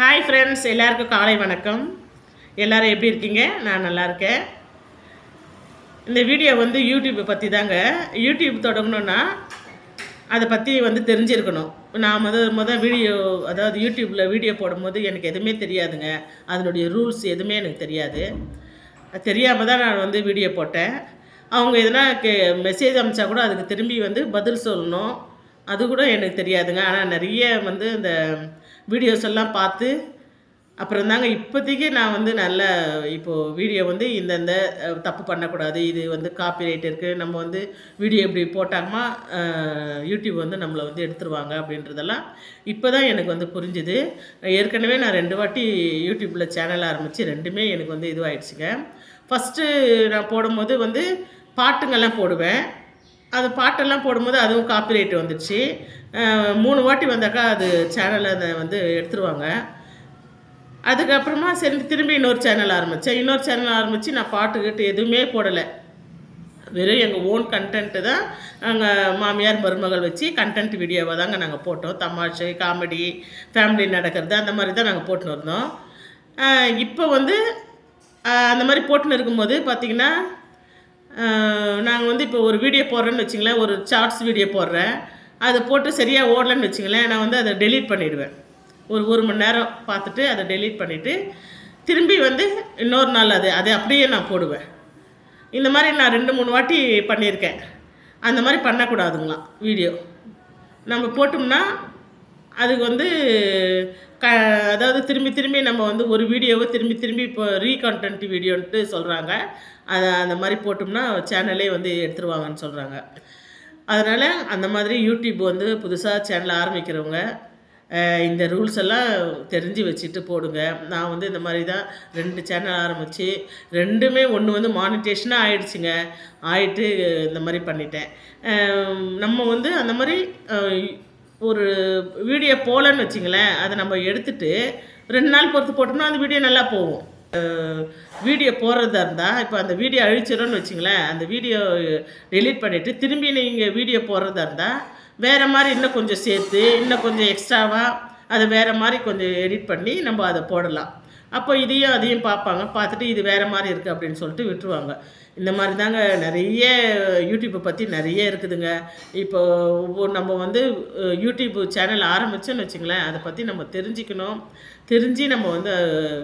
Hi friends, எல்லாருக்கும் காலை வணக்கம். எல்லோரும் எப்படி இருக்கீங்க? நான் நல்லா இருக்கேன். இந்த வீடியோ வந்து யூடியூப்பை பற்றி தாங்க. யூடியூப் தொடங்கணுன்னா அதை பற்றி வந்து தெரிஞ்சிருக்கணும். நான் வீடியோ, அதாவது யூடியூப்பில் வீடியோ போடும்போது எனக்கு எதுவுமே தெரியாதுங்க. அதனுடைய ரூல்ஸ் எதுவுமே எனக்கு தெரியாது. தெரியாமல் தான் நான் வந்து வீடியோ போட்டேன். அவங்க எதுனா மெசேஜ் அனுப்பிச்சா கூட அதுக்கு திரும்பி வந்து பதில் சொல்லணும். அது கூட எனக்கு தெரியாதுங்க. ஆனால் நிறைய வந்து இந்த வீடியோஸ் எல்லாம் பார்த்து அப்புறம் தாங்க இப்போதைக்கு நான் வந்து நல்ல இப்போது வீடியோ வந்து இந்தந்த தப்பு பண்ணக்கூடாது, இது வந்து காப்பிரைட் இருக்குது, நம்ம வந்து வீடியோ இப்படி போட்டாங்கன்னா யூடியூப் வந்து நம்மளை வந்து எடுத்துருவாங்க அப்படின்றதெல்லாம் இப்போ தான் எனக்கு வந்து புரிஞ்சுது. ஏற்கனவே நான் 2 வாட்டி யூடியூப்பில் சேனல் ஆரம்பித்து ரெண்டுமே எனக்கு வந்து இதுவாகிடுச்சுங்க. ஃபஸ்ட்டு நான் போடும்போது வந்து பாட்டுங்கள்லாம் போடுவேன். அது பாட்டெல்லாம் போடும்போது அதுவும் காப்பிரைட் வந்துடுச்சு. 3 வாட்டி வந்தாக்கா அது சேனலை வந்து எடுத்துருவாங்க. அதுக்கப்புறமா சரி திரும்பி இன்னொரு சேனல் ஆரம்பித்து நான் பாட்டு எதுவுமே போடலை. வெறும் எங்கள் ஓன் கண்டென்ட்டு தான் நாங்கள் மாமியார் மருமகள் வச்சு கண்டென்ட் வீடியோவை தாங்க நாங்கள் போட்டோம். தமாஷை, காமெடி, ஃபேமிலி நடக்கிறது அந்த மாதிரி தான் நாங்கள் போட்டுன்னு இருந்தோம். இப்போ வந்து அந்த மாதிரி போட்டுன்னு இருக்கும்போது பார்த்திங்கன்னா, நாங்கள் வந்து இப்போ ஒரு வீடியோ போடுறேன்னு வச்சுங்களேன், ஒரு ஷார்ட்ஸ் வீடியோ போடுறேன். அதை போட்டு சரியாக ஓடலன்னு வச்சுங்களேன், நான் வந்து அதை டெலீட் பண்ணிவிடுவேன். ஒரு மணி நேரம் பார்த்துட்டு அதை டெலீட் பண்ணிவிட்டு திரும்பி வந்து இன்னொரு நாள் அதை அப்படியே நான் போடுவேன். இந்த மாதிரி நான் 2-3 வாட்டி பண்ணியிருக்கேன். அந்த மாதிரி பண்ணக்கூடாதுங்களாம் வீடியோ. நம்ம போட்டோம்னா அதுக்கு வந்து அதாவது திரும்பி நம்ம வந்து ஒரு வீடியோவை திரும்பி இப்போ ரீகண்டென்ட் வீடியோன்ட்டு சொல்கிறாங்க. அந்த மாதிரி போட்டோம்னா சேனலே வந்து எடுத்துருவாங்கன்னு சொல்கிறாங்க. அதனால் அந்த மாதிரி யூடியூப் வந்து புதுசாக சேனல் ஆரம்பிக்கிறவங்க இந்த ரூல்ஸ் எல்லாம் தெரிஞ்சு வச்சுட்டு போடுங்க. நான் வந்து இந்த மாதிரி தான் 2 சேனல் ஆரம்பித்து ரெண்டுமே ஒன்று வந்து மானிட்டேஷனாக ஆகிடுச்சிங்க. ஆகிட்டு இந்த மாதிரி பண்ணிட்டேன். நம்ம வந்து அந்த மாதிரி ஒரு வீடியோ போகலன்னு வச்சிங்களேன், அதை நம்ம எடுத்துகிட்டு 2 நாள் பொறுத்து போட்டோம்னா அந்த வீடியோ நல்லா போகும். வீடியோ போடுறதா இருந்தால் இப்போ அந்த வீடியோ அழிச்சிடும்னு வச்சிங்களேன், அந்த வீடியோ டெலீட் பண்ணிவிட்டு திரும்பி நீங்கள் வீடியோ போடுறதா இருந்தால் வேறு மாதிரி இன்னும் கொஞ்சம் சேர்த்து இன்னும் கொஞ்சம் எக்ஸ்ட்ராவாக அதை வேறு மாதிரி கொஞ்சம் எடிட் பண்ணி நம்ம அதை போடலாம். அப்போ அதையும் பார்ப்பாங்க. பார்த்துட்டு இது வேறு மாதிரி இருக்குது அப்படின்னு சொல்லிட்டு விட்டுருவாங்க. இந்த மாதிரி தாங்க நிறைய யூடியூப்பை பற்றி நிறைய இருக்குதுங்க. இப்போ நம்ம வந்து யூடியூப் சேனல் ஆரம்பித்தோன்னு வச்சுங்களேன், அதை பற்றி நம்ம தெரிஞ்சுக்கணும். தெரிஞ்சு நம்ம வந்து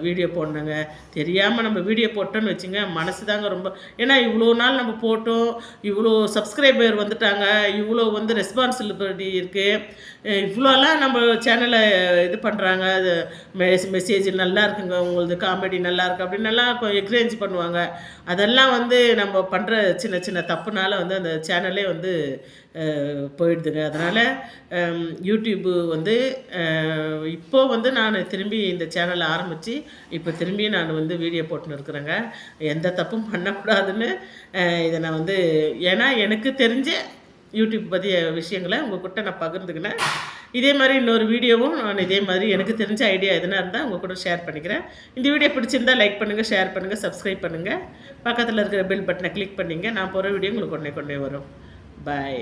வீடியோ போடணுங்க. தெரியாமல் நம்ம வீடியோ போட்டோன்னு வச்சுங்க, மனசு தாங்க ரொம்ப. ஏன்னா இவ்வளோ நாள் நம்ம போட்டோம், இவ்வளோ சப்ஸ்கிரைபர் வந்துட்டாங்க, இவ்வளோ வந்து ரெஸ்பான்சிபிலிட்டி இருக்குது, இவ்வளோலாம் நம்ம சேனலை இது பண்ணுறாங்க. அது மெசேஜ் நல்லா இருக்குங்க, உங்களது காமெடி நல்லா இருக்குது அப்படின்னு எல்லாம் என்கரேஜ் பண்ணுவாங்க. அதெல்லாம் வந்து நம்ம பண்ணுற சின்ன சின்ன தப்புனால வந்து அந்த சேனலே வந்து போயிடுதுங்க. அதனால் யூடியூப்பு வந்து இப்போது வந்து நான் திரும்பி இந்த சேனலை ஆரம்பித்து இப்போ திரும்பி நான் வந்து வீடியோ போட்டுன்னு இருக்கிறேங்க. எந்த தப்பும் பண்ணக்கூடாதுன்னு இதை நான் வந்து, ஏன்னா எனக்கு தெரிஞ்ச யூடியூப் பற்றிய விஷயங்களை உங்கள்கிட்ட நான் பகிர்ந்துக்கினேன். இதே மாதிரி இன்னொரு வீடியோவும் நான் இதே மாதிரி எனக்கு தெரிஞ்ச ஐடியா எதுனா இருந்தால் உங்கள் கூட ஷேர் பண்ணிக்கிறேன். இந்த வீடியோ பிடிச்சிருந்தால் லைக் பண்ணுங்கள், ஷேர் பண்ணுங்கள், சப்ஸ்கிரைப் பண்ணுங்கள். பக்கத்தில் இருக்கிற பெல் பட்டனை கிளிக் பண்ணிங்க. நான் போகிற வீடியோ உங்களுக்கு கொண்டே வரும். பாய்.